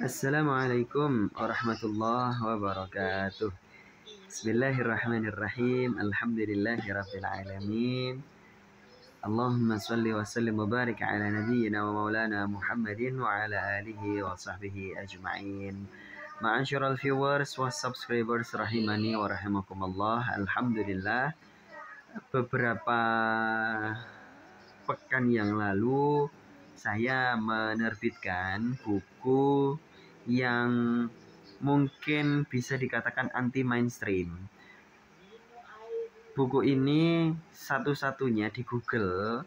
Assalamualaikum warahmatullahi wabarakatuh. Bismillahirrahmanirrahim. Alhamdulillahirabbil alamin. Allahumma shalli wa sallim wa barik ala nabiyyina wa maulana Muhammadin wa ala alihi wa sahbihi ajma'in. Ma'asyiral viewers wa subscribers rahimani wa rahimakumullah. Alhamdulillah, beberapa pekan yang lalu saya menerbitkan buku yang mungkin bisa dikatakan anti mainstream. Buku ini satu-satunya di Google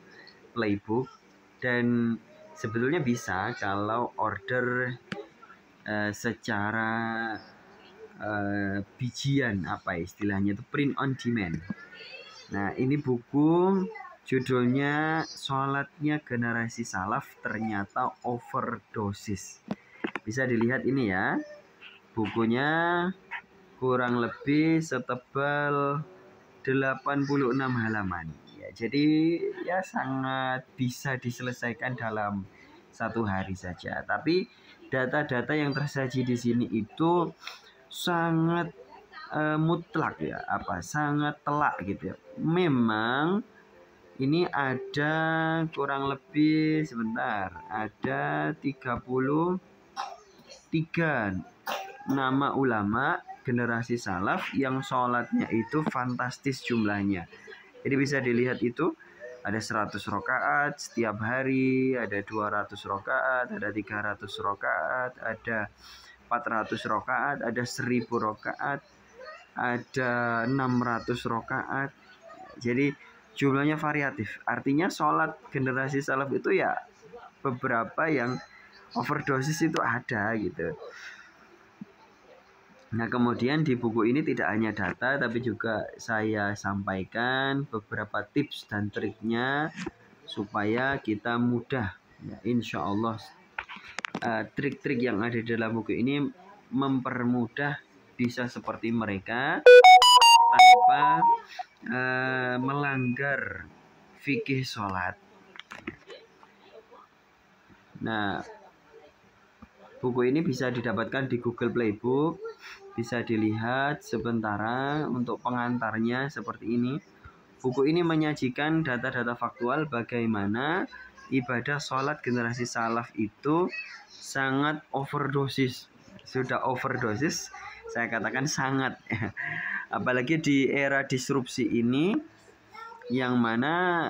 Playbook dan sebetulnya bisa kalau order secara bijian, apa istilahnya itu, print on demand. Nah, ini buku judulnya Sholatnya Generasi Salaf Ternyata Overdosis. Bisa dilihat ini ya. Bukunya kurang lebih setebal 86 halaman. Ya, jadi ya sangat bisa diselesaikan dalam satu hari saja. Tapi data-data yang tersaji di sini itu sangat mutlak ya, sangat telak gitu ya. Memang ini ada kurang lebih ada 33 nama ulama generasi salaf yang sholatnya itu fantastis jumlahnya. Jadi bisa dilihat itu ada 100 rakaat setiap hari, ada 200 rakaat, ada 300 rakaat, ada 400 rakaat, ada 1000 rakaat, ada 600 rakaat. Jadi jumlahnya variatif. Artinya sholat generasi salaf itu ya beberapa yang overdosis itu ada gitu. Nah, kemudian di buku ini tidak hanya data, tapi juga saya sampaikan beberapa tips dan triknya supaya kita mudah ya, insya Allah trik-trik yang ada di dalam buku ini mempermudah bisa seperti mereka tanpa melanggar fikih sholat. Nah, buku ini bisa didapatkan di Google Playbook. Bisa dilihat sementara untuk pengantarnya seperti ini. Buku ini menyajikan data-data faktual bagaimana ibadah sholat generasi salaf itu sangat overdosis. Sudah overdosis, saya katakan sangat. Apalagi di era disrupsi ini, yang mana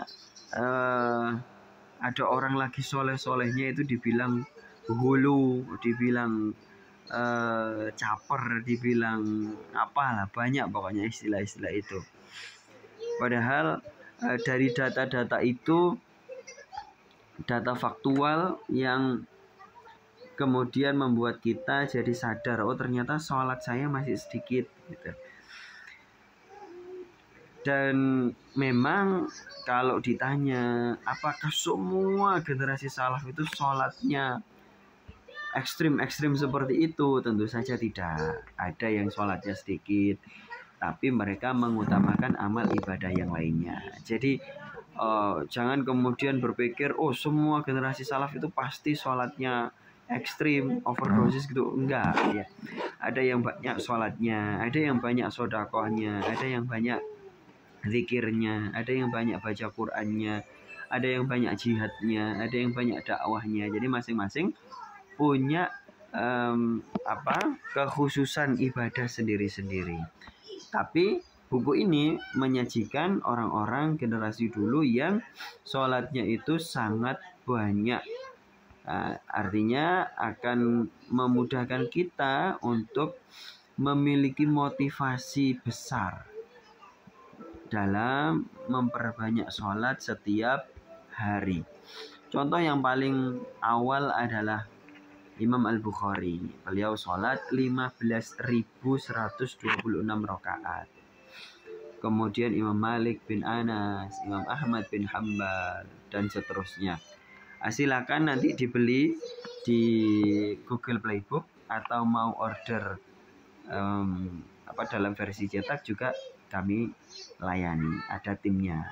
ada orang lagi soleh-solehnya itu dibilang hulu, dibilang caper, dibilang apalah, banyak pokoknya istilah-istilah itu. Padahal dari data-data itu data faktual yang kemudian membuat kita jadi sadar, oh ternyata sholat saya masih sedikit gitu. Dan memang kalau ditanya apakah semua generasi salaf itu sholatnya ekstrim seperti itu, tentu saja tidak. Ada yang sholatnya sedikit, tapi mereka mengutamakan amal ibadah yang lainnya. Jadi jangan kemudian berpikir oh semua generasi salaf itu pasti sholatnya ekstrim, overdosis gitu. Enggak ya. Ada yang banyak sholatnya, ada yang banyak sodakohnya, ada yang banyak zikirnya, ada yang banyak baca Qur'annya, ada yang banyak jihadnya, ada yang banyak dakwahnya. Jadi masing-masing punya kekhususan ibadah sendiri-sendiri. Tapi buku ini menyajikan orang-orang generasi dulu yang sholatnya itu sangat banyak. Artinya akan memudahkan kita untuk memiliki motivasi besar dalam memperbanyak sholat setiap hari. Contoh yang paling awal adalah Imam Al-Bukhari. Beliau sholat 15.126 rakaat. Kemudian Imam Malik bin Anas, Imam Ahmad bin Hambal, dan seterusnya. Silakan nanti dibeli di Google Playbook atau mau order dalam versi cetak juga kami layani, ada timnya.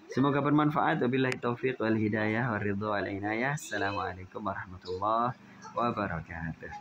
Semoga bermanfaat. Wabillahi taufiq wal hidayah wa ridha wal inayah. Assalamualaikum warahmatullahi wabarakatuh.